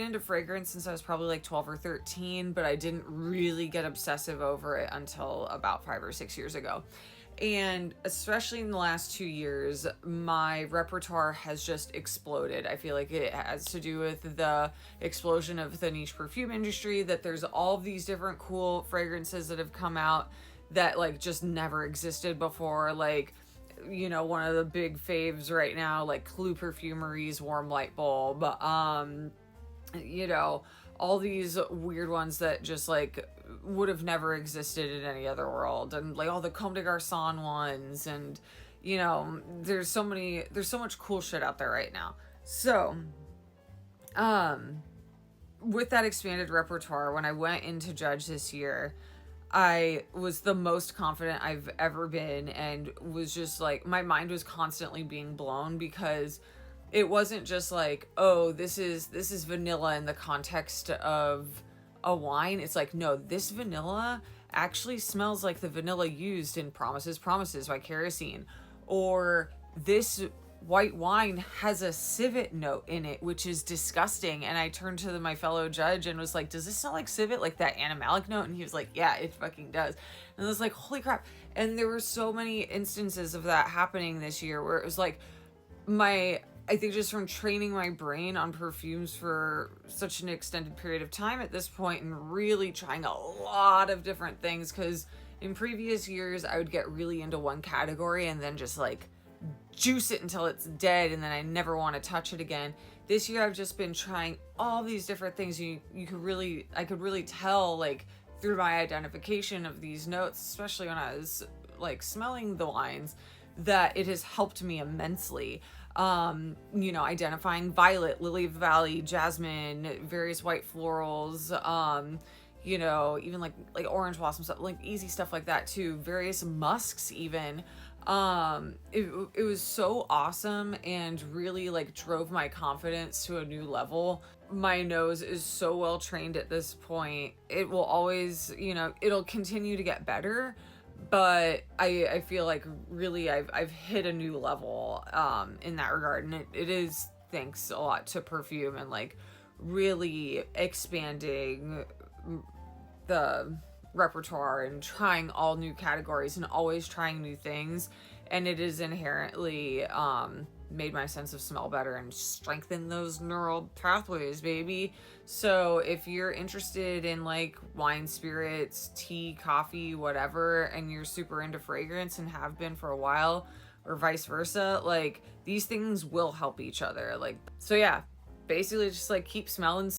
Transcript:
into fragrance since I was probably like 12 or 13, but I didn't really get obsessive over it until about 5 or 6 years ago. And especially in the last 2 years, my repertoire has just exploded. I feel like it has to do with the explosion of the niche perfume industry, that there's all of these different cool fragrances that have come out that like just never existed before. Like, you know, one of the big faves right now, like Clue Perfumery's Warm Light Bulb. You know, all these weird ones that just like would have never existed in any other world, and like all the Comme des Garçons ones, and you know, there's so much cool shit out there right now. So with that expanded repertoire, when I went into judge this year, I was the most confident I've ever been, and was just like, my mind was constantly being blown, because it wasn't just like, oh, this is vanilla in the context of a wine. It's like, no, this vanilla actually smells like the vanilla used in Promises by Kerosene. Or this white wine has a civet note in it, which is disgusting. And I turned to my fellow judge and was like, does this smell like civet, like that animalic note? And he was like, yeah, it fucking does. And I was like, holy crap. And there were so many instances of that happening this year, where it was like, I think just from training my brain on perfumes for such an extended period of time at this point, and really trying a lot of different things, because in previous years I would get really into one category and then just like juice it until it's dead, and then I never want to touch it again. This year I've just been trying all these different things. I could really tell, like, through my identification of these notes, especially when I was like smelling the wines, that it has helped me immensely. You know, identifying violet, lily of the valley, jasmine, various white florals, you know, even like orange blossom stuff, like easy stuff like that too, various musks even. It was so awesome, and really like drove my confidence to a new level. My nose is so well trained at this point. It will always, you know, it'll continue to get better, but I feel like really I've hit a new level in that regard, and it is thanks a lot to perfume, and like really expanding the repertoire and trying all new categories and always trying new things. And it is inherently made my sense of smell better and strengthened those neural pathways, baby. So if you're interested in like wine, spirits, tea, coffee, whatever, and you're super into fragrance and have been for a while, or vice versa, like these things will help each other. Like, so yeah, basically just like keep smelling